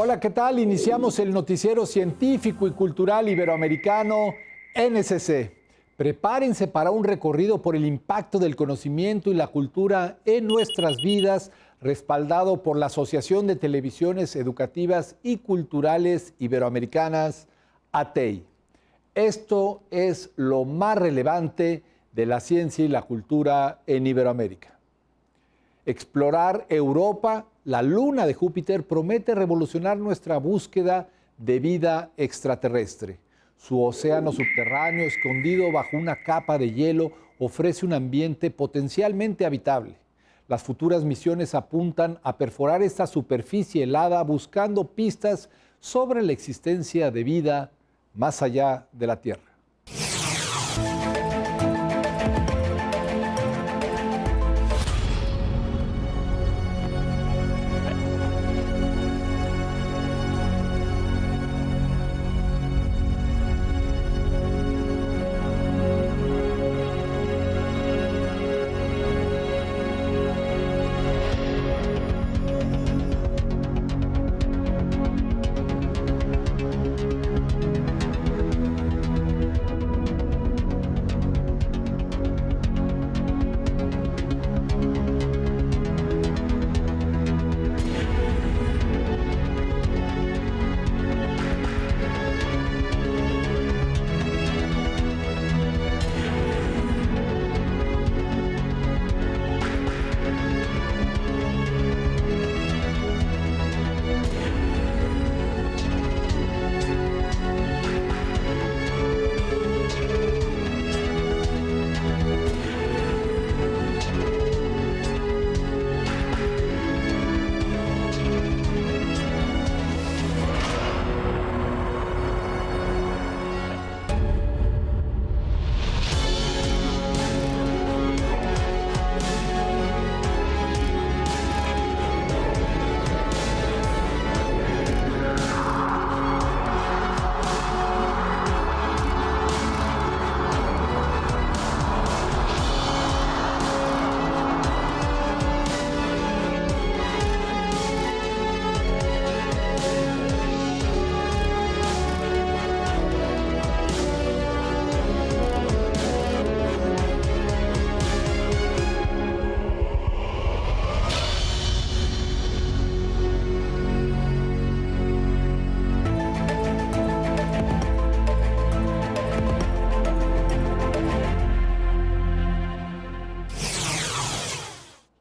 Hola, ¿qué tal? Iniciamos el noticiero científico y cultural iberoamericano NSC. Prepárense para un recorrido por el impacto del conocimiento y la cultura en nuestras vidas, respaldado por la Asociación de Televisiones Educativas y Culturales Iberoamericanas, ATEI. Esto es lo más relevante de la ciencia y la cultura en Iberoamérica. Explorar Europa, la luna de Júpiter, promete revolucionar nuestra búsqueda de vida extraterrestre. Su océano subterráneo, escondido bajo una capa de hielo, ofrece un ambiente potencialmente habitable. Las futuras misiones apuntan a perforar esta superficie helada buscando pistas sobre la existencia de vida más allá de la Tierra.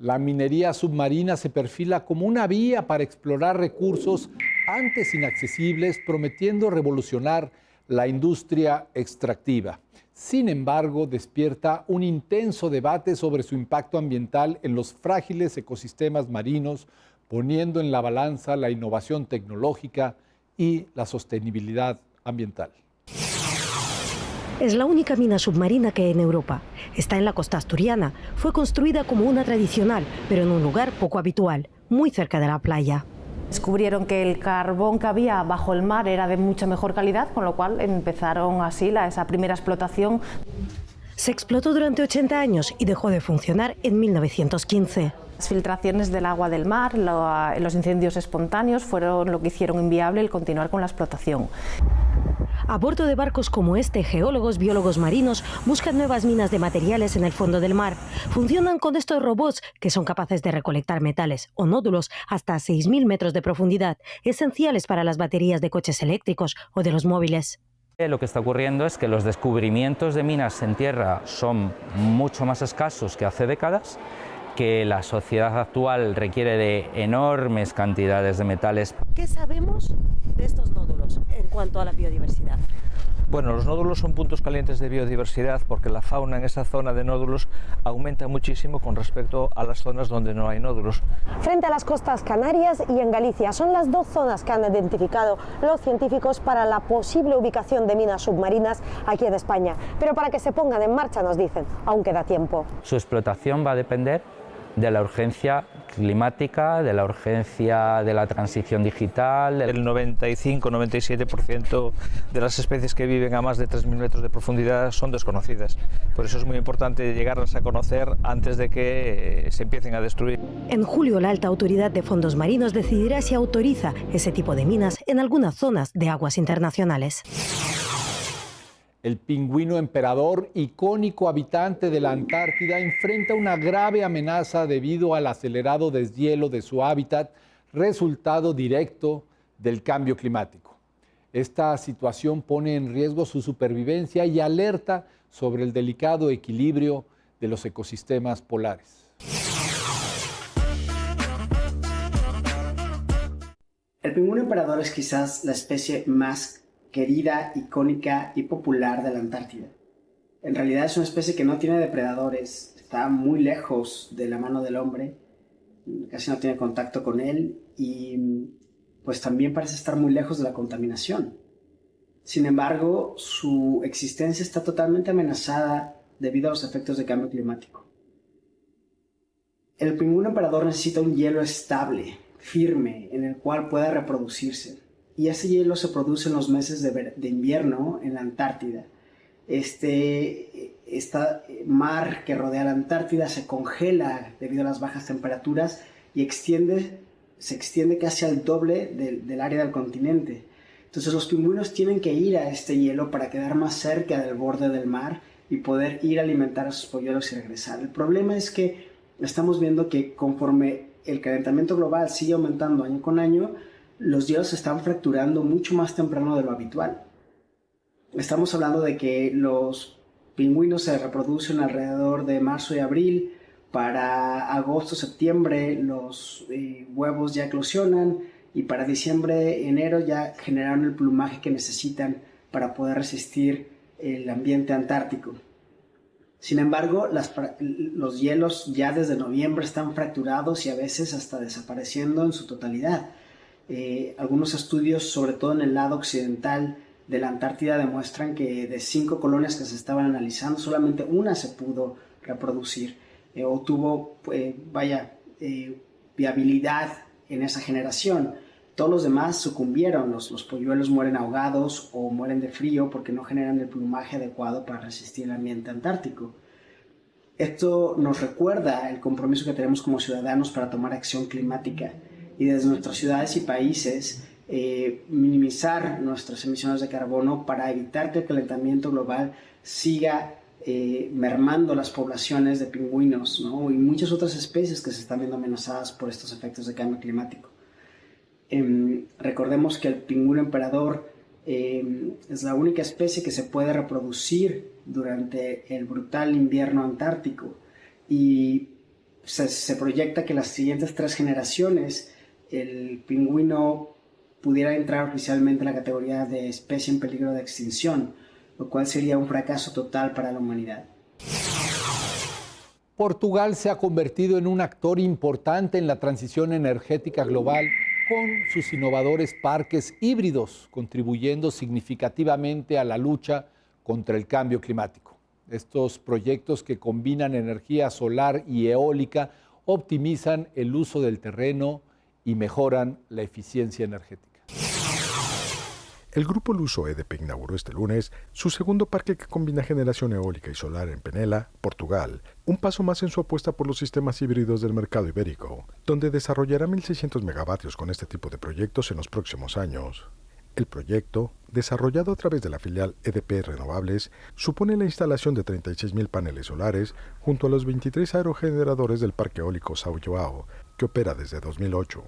La minería submarina se perfila como una vía para explorar recursos antes inaccesibles, prometiendo revolucionar la industria extractiva. Sin embargo, despierta un intenso debate sobre su impacto ambiental en los frágiles ecosistemas marinos, poniendo en la balanza la innovación tecnológica y la sostenibilidad ambiental. Es la única mina submarina que hay en Europa. Está en la costa asturiana. Fue construida como una tradicional, pero en un lugar poco habitual, muy cerca de la playa. Descubrieron que el carbón que había bajo el mar era de mucha mejor calidad, con lo cual empezaron así esa primera explotación. Se explotó durante 80 años y dejó de funcionar en 1915. Las filtraciones del agua del mar, los incendios espontáneos fueron lo que hicieron inviable el continuar con la explotación. A bordo de barcos como este, geólogos, biólogos marinos buscan nuevas minas de materiales en el fondo del mar. Funcionan con estos robots que son capaces de recolectar metales o nódulos hasta 6.000 metros de profundidad, esenciales para las baterías de coches eléctricos o de los móviles. Lo que está ocurriendo es que los descubrimientos de minas en tierra son mucho más escasos que hace décadas, que la sociedad actual requiere de enormes cantidades de metales. ¿Qué sabemos de estos nódulos en cuanto a la biodiversidad? Bueno, los nódulos son puntos calientes de biodiversidad porque la fauna en esa zona de nódulos aumenta muchísimo con respecto a las zonas donde no hay nódulos. Frente a las costas canarias y en Galicia son las dos zonas que han identificado los científicos para la posible ubicación de minas submarinas aquí en España. Pero para que se pongan en marcha, nos dicen, aún queda tiempo. Su explotación va a depender de la urgencia climática, de la urgencia de la transición digital. El 95-97% de las especies que viven a más de 3.000 metros de profundidad son desconocidas. Por eso es muy importante llegarlas a conocer antes de que se empiecen a destruir. En julio, la alta autoridad de fondos marinos decidirá si autoriza ese tipo de minas en algunas zonas de aguas internacionales. El pingüino emperador, icónico habitante de la Antártida, enfrenta una grave amenaza debido al acelerado deshielo de su hábitat, resultado directo del cambio climático. Esta situación pone en riesgo su supervivencia y alerta sobre el delicado equilibrio de los ecosistemas polares. El pingüino emperador es quizás la especie más querida, icónica y popular de la Antártida. En realidad es una especie que no tiene depredadores, está muy lejos de la mano del hombre, casi no tiene contacto con él y pues también parece estar muy lejos de la contaminación. Sin embargo, su existencia está totalmente amenazada debido a los efectos del cambio climático. El pingüino emperador necesita un hielo estable, firme, en el cual pueda reproducirse. Y ese hielo se produce en los meses de invierno en la Antártida. Este mar que rodea la Antártida se congela debido a las bajas temperaturas y se extiende casi al doble del área del continente. Entonces los pingüinos tienen que ir a este hielo para quedar más cerca del borde del mar y poder ir a alimentar a sus polluelos y regresar. El problema es que estamos viendo que conforme el calentamiento global sigue aumentando año con año, los hielos se están fracturando mucho más temprano de lo habitual. Estamos hablando de que los pingüinos se reproducen alrededor de marzo y abril. Para agosto, septiembre los huevos ya eclosionan y para diciembre, enero ya generaron el plumaje que necesitan para poder resistir el ambiente antártico. Sin embargo, los hielos ya desde noviembre están fracturados y a veces hasta desapareciendo en su totalidad. Algunos estudios, sobre todo en el lado occidental de la Antártida, demuestran que de 5 colonias que se estaban analizando, solamente una se pudo reproducir o tuvo viabilidad en esa generación. Todos los demás sucumbieron, los polluelos mueren ahogados o mueren de frío porque no generan el plumaje adecuado para resistir el ambiente antártico. Esto nos recuerda el compromiso que tenemos como ciudadanos para tomar acción climática y desde nuestras ciudades y países minimizar nuestras emisiones de carbono para evitar que el calentamiento global siga mermando las poblaciones de pingüinos, ¿no? Y muchas otras especies que se están viendo amenazadas por estos efectos de cambio climático. Recordemos que el pingüino emperador es la única especie que se puede reproducir durante el brutal invierno antártico y se proyecta que las siguientes 3 generaciones el pingüino pudiera entrar oficialmente en la categoría de especie en peligro de extinción, lo cual sería un fracaso total para la humanidad. Portugal se ha convertido en un actor importante en la transición energética global con sus innovadores parques híbridos, contribuyendo significativamente a la lucha contra el cambio climático. Estos proyectos que combinan energía solar y eólica optimizan el uso del terreno y mejoran la eficiencia energética. El grupo luso EDP inauguró este lunes su segundo parque que combina generación eólica y solar en Penela, Portugal, un paso más en su apuesta por los sistemas híbridos del mercado ibérico, donde desarrollará 1.600 megavatios con este tipo de proyectos en los próximos años. El proyecto, desarrollado a través de la filial EDP Renovables, supone la instalación de 36.000 paneles solares junto a los 23 aerogeneradores del Parque Eólico São João, que opera desde 2008.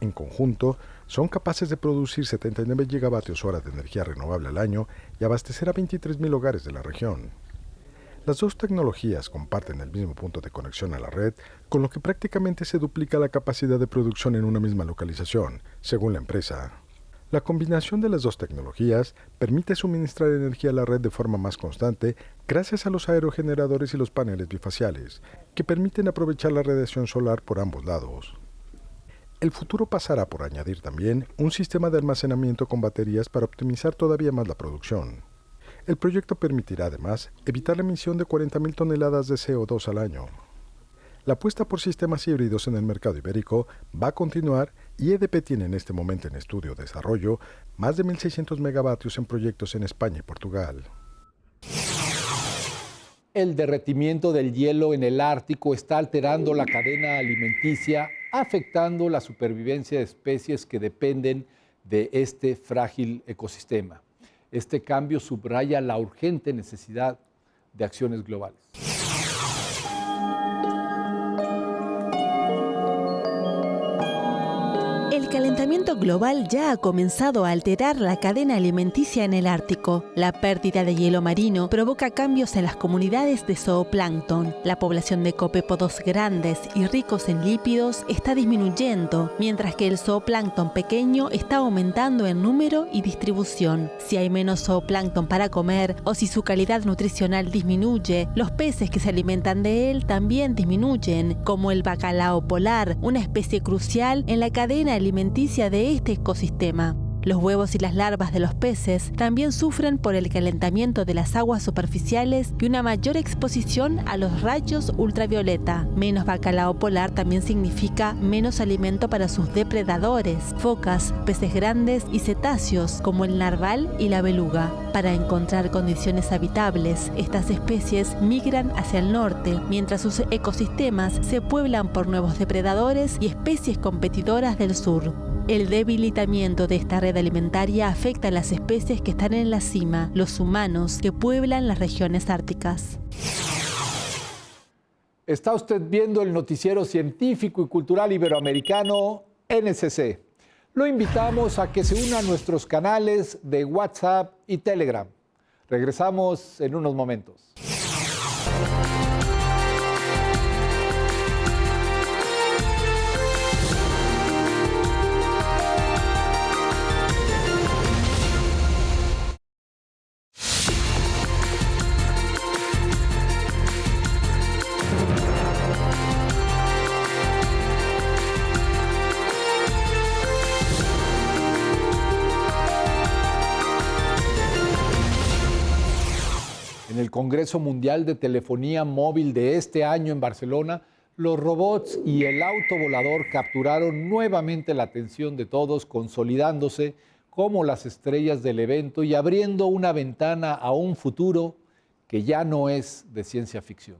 En conjunto, son capaces de producir 79 gigavatios hora de energía renovable al año y abastecer a 23.000 hogares de la región. Las dos tecnologías comparten el mismo punto de conexión a la red, con lo que prácticamente se duplica la capacidad de producción en una misma localización, según la empresa. La combinación de las dos tecnologías permite suministrar energía a la red de forma más constante gracias a los aerogeneradores y los paneles bifaciales, que permiten aprovechar la radiación solar por ambos lados. El futuro pasará por añadir también un sistema de almacenamiento con baterías para optimizar todavía más la producción. El proyecto permitirá además evitar la emisión de 40.000 toneladas de CO2 al año. La apuesta por sistemas híbridos en el mercado ibérico va a continuar y EDP tiene en este momento en estudio o desarrollo más de 1.600 megavatios en proyectos en España y Portugal. El derretimiento del hielo en el Ártico está alterando la cadena alimenticia, afectando la supervivencia de especies que dependen de este frágil ecosistema. Este cambio subraya la urgente necesidad de acciones globales. El calentamiento global ya ha comenzado a alterar la cadena alimenticia en el Ártico. La pérdida de hielo marino provoca cambios en las comunidades de zooplancton. La población de copépodos grandes y ricos en lípidos está disminuyendo, mientras que el zooplancton pequeño está aumentando en número y distribución. Si hay menos zooplancton para comer o si su calidad nutricional disminuye, los peces que se alimentan de él también disminuyen, como el bacalao polar, una especie crucial en la cadena alimenticia de este ecosistema. Los huevos y las larvas de los peces también sufren por el calentamiento de las aguas superficiales y una mayor exposición a los rayos ultravioleta. Menos bacalao polar también significa menos alimento para sus depredadores, focas, peces grandes y cetáceos como el narval y la beluga. Para encontrar condiciones habitables, estas especies migran hacia el norte, mientras sus ecosistemas se pueblan por nuevos depredadores y especies competidoras del sur. El debilitamiento de esta red alimentaria afecta a las especies que están en la cima, los humanos que pueblan las regiones árticas. Está usted viendo el noticiero científico y cultural iberoamericano NSC. Lo invitamos a que se una a nuestros canales de WhatsApp y Telegram. Regresamos en unos momentos. En el Congreso Mundial de Telefonía Móvil de este año en Barcelona, los robots y el auto volador capturaron nuevamente la atención de todos, consolidándose como las estrellas del evento y abriendo una ventana a un futuro que ya no es de ciencia ficción.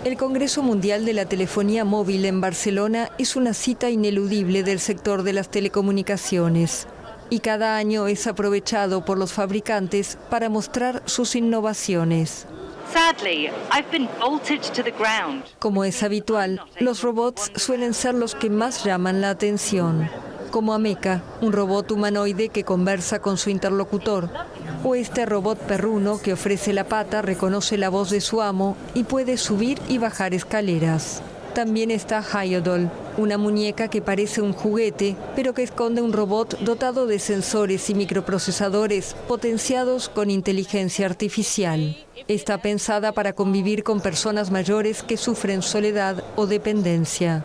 El Congreso Mundial de la Telefonía Móvil en Barcelona es una cita ineludible del sector de las telecomunicaciones. Y cada año es aprovechado por los fabricantes para mostrar sus innovaciones. Como es habitual, los robots suelen ser los que más llaman la atención, como Ameca, un robot humanoide que conversa con su interlocutor, o este robot perruno que ofrece la pata, reconoce la voz de su amo y puede subir y bajar escaleras. También está Hyodol, una muñeca que parece un juguete, pero que esconde un robot dotado de sensores y microprocesadores potenciados con inteligencia artificial. Está pensada para convivir con personas mayores que sufren soledad o dependencia.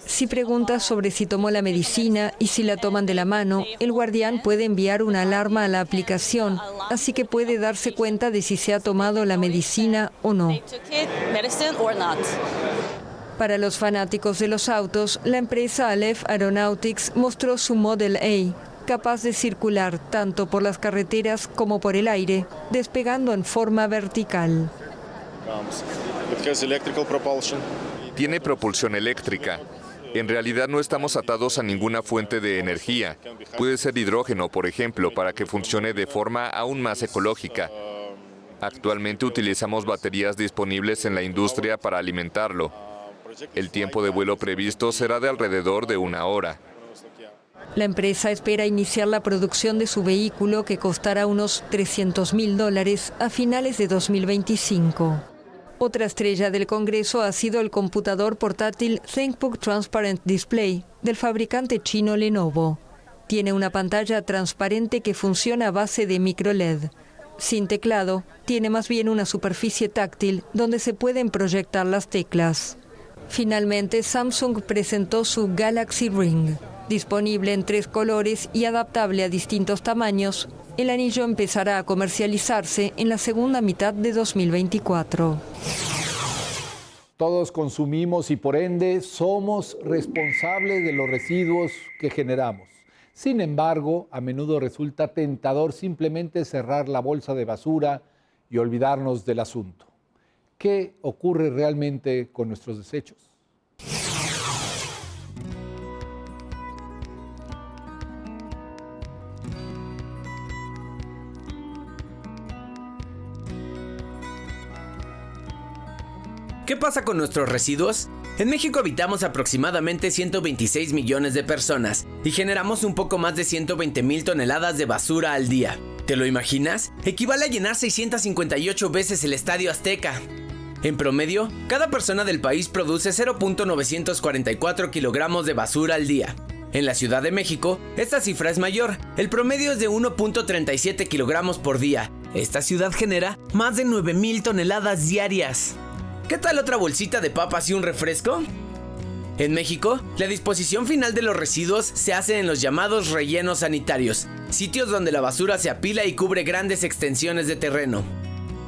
Si preguntas sobre si tomó la medicina y si la toman de la mano, el guardián puede enviar una alarma a la aplicación, así que puede darse cuenta de si se ha tomado la medicina o no. Para los fanáticos de los autos, la empresa Aleph Aeronautics mostró su Model A, capaz de circular tanto por las carreteras como por el aire, despegando en forma vertical. Tiene propulsión eléctrica. En realidad no estamos atados a ninguna fuente de energía. Puede ser hidrógeno, por ejemplo, para que funcione de forma aún más ecológica. Actualmente utilizamos baterías disponibles en la industria para alimentarlo. El tiempo de vuelo previsto será de alrededor de 1 hora. La empresa espera iniciar la producción de su vehículo, que costará unos $300.000 a finales de 2025. Otra estrella del Congreso ha sido el computador portátil ThinkBook Transparent Display del fabricante chino Lenovo. Tiene una pantalla transparente que funciona a base de microLED. Sin teclado, tiene más bien una superficie táctil donde se pueden proyectar las teclas. Finalmente, Samsung presentó su Galaxy Ring. Disponible en 3 colores y adaptable a distintos tamaños, el anillo empezará a comercializarse en la segunda mitad de 2024. Todos consumimos y por ende somos responsables de los residuos que generamos. Sin embargo, a menudo resulta tentador simplemente cerrar la bolsa de basura y olvidarnos del asunto. ¿Qué ocurre realmente con nuestros desechos? ¿Qué pasa con nuestros residuos? En México habitamos aproximadamente 126 millones de personas y generamos un poco más de 120,000 toneladas de basura al día. ¿Te lo imaginas? Equivale a llenar 658 veces el Estadio Azteca. En promedio, cada persona del país produce 0.944 kilogramos de basura al día. En la Ciudad de México, esta cifra es mayor. El promedio es de 1.37 kilogramos por día. Esta ciudad genera más de 9,000 toneladas diarias. ¿Qué tal otra bolsita de papas y un refresco? En México, la disposición final de los residuos se hace en los llamados rellenos sanitarios, sitios donde la basura se apila y cubre grandes extensiones de terreno.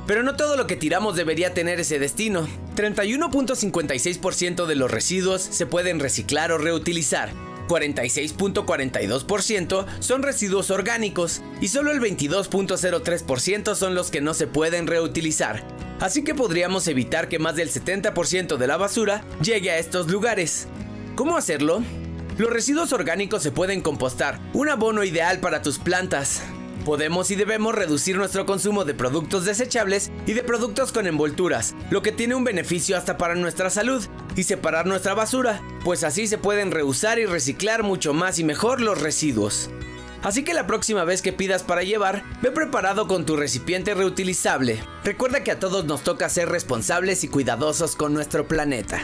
Pero no todo lo que tiramos debería tener ese destino. 31.56% de los residuos se pueden reciclar o reutilizar. 46.42% son residuos orgánicos y solo el 22.03% son los que no se pueden reutilizar. Así que podríamos evitar que más del 70% de la basura llegue a estos lugares. ¿Cómo hacerlo? Los residuos orgánicos se pueden compostar, un abono ideal para tus plantas. Podemos y debemos reducir nuestro consumo de productos desechables y de productos con envolturas, lo que tiene un beneficio hasta para nuestra salud, y separar nuestra basura, pues así se pueden reusar y reciclar mucho más y mejor los residuos. Así que la próxima vez que pidas para llevar, ve preparado con tu recipiente reutilizable. Recuerda que a todos nos toca ser responsables y cuidadosos con nuestro planeta.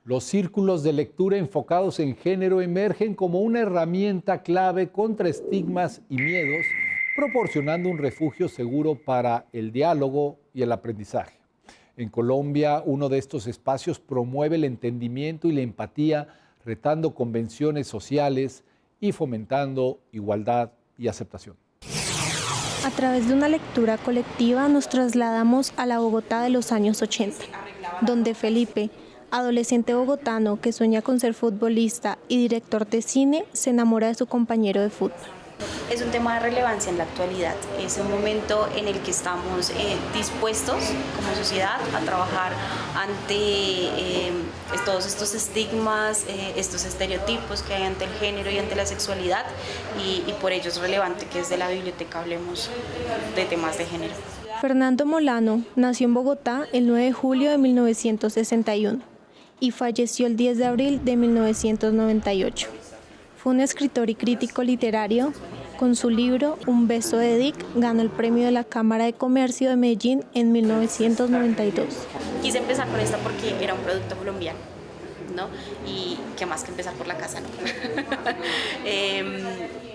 Los círculos de lectura enfocados en género emergen como una herramienta clave contra estigmas y miedos, proporcionando un refugio seguro para el diálogo y el aprendizaje. En Colombia, uno de estos espacios promueve el entendimiento y la empatía, retando convenciones sociales y fomentando igualdad y aceptación. A través de una lectura colectiva nos trasladamos a la Bogotá de los años 80, donde Felipe, adolescente bogotano que sueña con ser futbolista y director de cine, se enamora de su compañero de fútbol. Es un tema de relevancia en la actualidad, es un momento en el que estamos dispuestos como sociedad a trabajar ante todos estos estigmas, estos estereotipos que hay ante el género y ante la sexualidad y por ello es relevante que desde la biblioteca hablemos de temas de género. Fernando Molano nació en Bogotá el 9 de julio de 1961 y falleció el 10 de abril de 1998. Fue un escritor y crítico literario. Con su libro Un beso de Dick ganó el premio de la Cámara de Comercio de Medellín en 1992. Quise empezar con esta porque era un producto colombiano, ¿no? Y qué más que empezar por la casa, ¿no?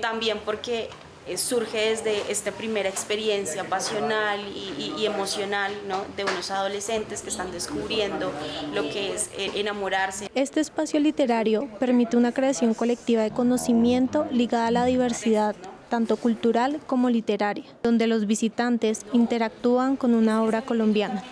También porque surge desde esta primera experiencia pasional y emocional, ¿no? De unos adolescentes que están descubriendo lo que es enamorarse. Este espacio literario permite una creación colectiva de conocimiento ligada a la diversidad, tanto cultural como literaria, donde los visitantes interactúan con una obra colombiana.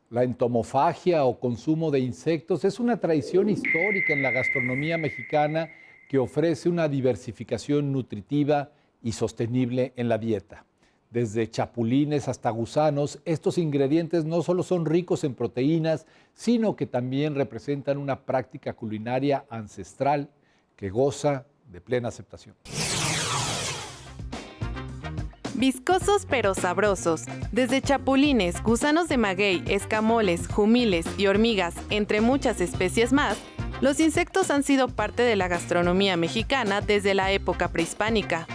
La entomofagia o consumo de insectos es una tradición histórica en la gastronomía mexicana que ofrece una diversificación nutritiva y sostenible en la dieta. Desde chapulines hasta gusanos, estos ingredientes no solo son ricos en proteínas, sino que también representan una práctica culinaria ancestral que goza de plena aceptación. Viscosos pero sabrosos. Desde chapulines, gusanos de maguey, escamoles, jumiles y hormigas, entre muchas especies más, los insectos han sido parte de la gastronomía mexicana desde la época prehispánica.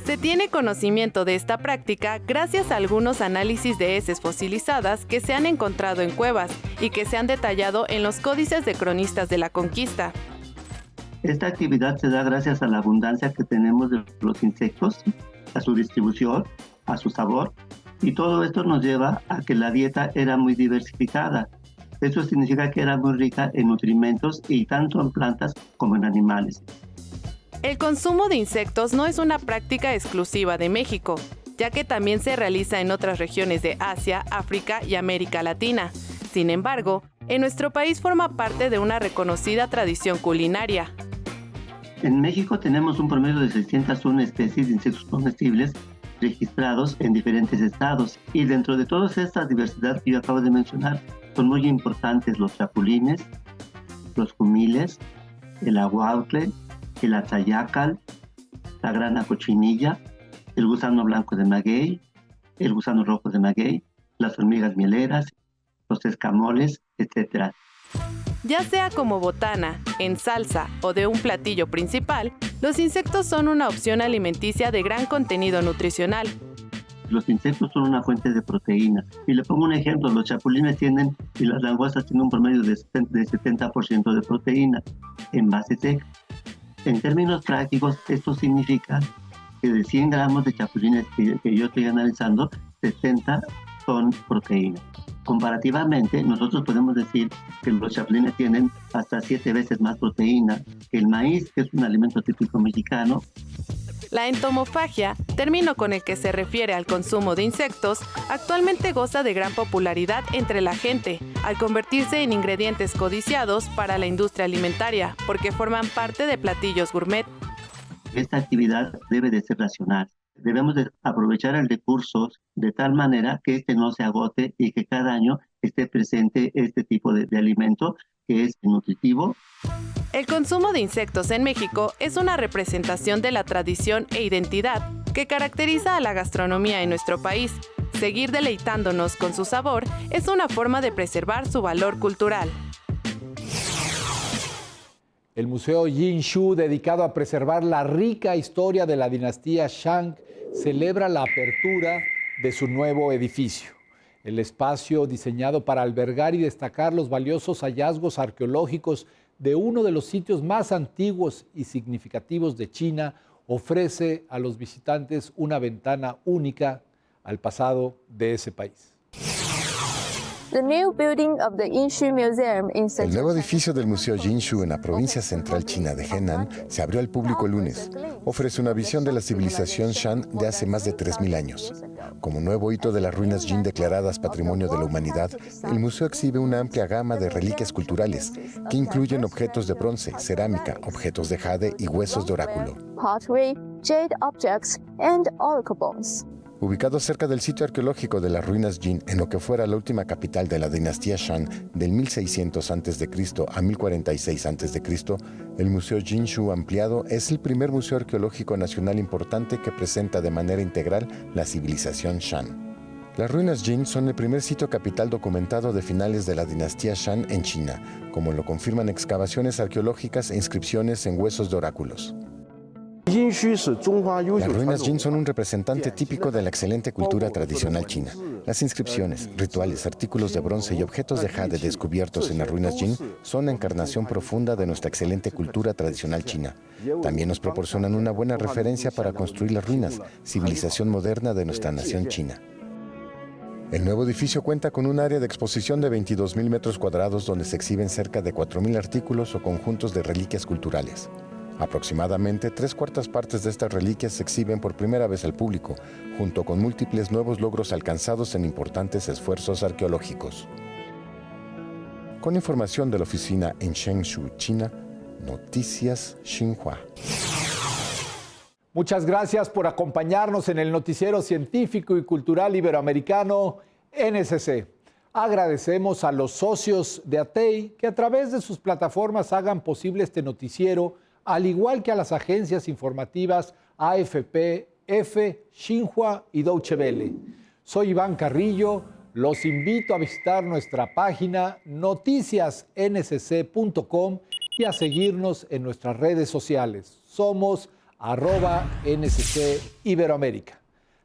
Se tiene conocimiento de esta práctica gracias a algunos análisis de heces fosilizadas que se han encontrado en cuevas y que se han detallado en los códices de cronistas de la conquista. Esta actividad se da gracias a la abundancia que tenemos de los insectos, a su distribución, a su sabor, y todo esto nos lleva a que la dieta era muy diversificada. Eso significa que era muy rica en nutrimentos y tanto en plantas como en animales. El consumo de insectos no es una práctica exclusiva de México, ya que también se realiza en otras regiones de Asia, África y América Latina. Sin embargo, en nuestro país forma parte de una reconocida tradición culinaria. En México tenemos un promedio de 601 especies de insectos comestibles registrados en diferentes estados. Y dentro de toda esta diversidad que yo acabo de mencionar, son muy importantes los chapulines, los jumiles, el aguautle, el atzayacal, la grana cochinilla, el gusano blanco de maguey, el gusano rojo de maguey, las hormigas mieleras, los escamoles, etc. Ya sea como botana, en salsa o de un platillo principal, los insectos son una opción alimenticia de gran contenido nutricional. Los insectos son una fuente de proteínas. Y le pongo un ejemplo, los chapulines tienen y las langostas tienen un promedio de 70% de proteína en base seca. En términos prácticos, esto significa que de 100 gramos de chapulines que yo estoy analizando, 60 son proteínas. Comparativamente, nosotros podemos decir que los chapulines tienen hasta 7 veces más proteína que el maíz, que es un alimento típico mexicano. La entomofagia, término con el que se refiere al consumo de insectos, actualmente goza de gran popularidad entre la gente, al convertirse en ingredientes codiciados para la industria alimentaria, porque forman parte de platillos gourmet. Esta actividad debe de ser racional. Debemos de aprovechar el recurso de tal manera que este no se agote y que cada año esté presente este tipo de alimento que es nutritivo. El consumo de insectos en México es una representación de la tradición e identidad que caracteriza a la gastronomía en nuestro país. Seguir deleitándonos con su sabor es una forma de preservar su valor cultural. El Museo Jinshu, dedicado a preservar la rica historia de la dinastía Shang, celebra la apertura de su nuevo edificio. El espacio, diseñado para albergar y destacar los valiosos hallazgos arqueológicos de uno de los sitios más antiguos y significativos de China, ofrece a los visitantes una ventana única al pasado de ese país. El nuevo edificio del Museo Jinshu en la provincia central china de Henan se abrió al público el lunes. Ofrece una visión de la civilización Shan de hace más de 3.000 años. Como nuevo hito de las ruinas Jin declaradas Patrimonio de la Humanidad, el museo exhibe una amplia gama de reliquias culturales que incluyen objetos de bronce, cerámica, objetos de jade y huesos de oráculo. Ubicado cerca del sitio arqueológico de las ruinas Jin, en lo que fuera la última capital de la dinastía Shang del 1600 a.C. a 1046 a.C., el Museo Jinshu ampliado es el primer museo arqueológico nacional importante que presenta de manera integral la civilización Shang. Las ruinas Jin son el primer sitio capital documentado de finales de la dinastía Shang en China, como lo confirman excavaciones arqueológicas e inscripciones en huesos de oráculos. Las ruinas Jin son un representante típico de la excelente cultura tradicional china. Las inscripciones, rituales, artículos de bronce y objetos de jade descubiertos en las ruinas Jin son la encarnación profunda de nuestra excelente cultura tradicional china. También nos proporcionan una buena referencia para construir las ruinas, civilización moderna de nuestra nación china. El nuevo edificio cuenta con un área de exposición de 22.000 metros cuadrados donde se exhiben cerca de 4.000 artículos o conjuntos de reliquias culturales. Aproximadamente 3/4 partes de estas reliquias se exhiben por primera vez al público, junto con múltiples nuevos logros alcanzados en importantes esfuerzos arqueológicos. Con información de la oficina en Shengshu, China, Noticias Xinhua. Muchas gracias por acompañarnos en el noticiero científico y cultural iberoamericano NSC. Agradecemos a los socios de ATEI que a través de sus plataformas hagan posible este noticiero, al igual que a las agencias informativas AFP, EFE, Xinhua y Deutsche Welle. Soy Iván Carrillo, los invito a visitar nuestra página noticiasnsc.com y a seguirnos en nuestras redes sociales. Somos @NSC Iberoamérica.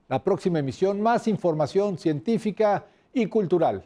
La próxima emisión, más información científica y cultural.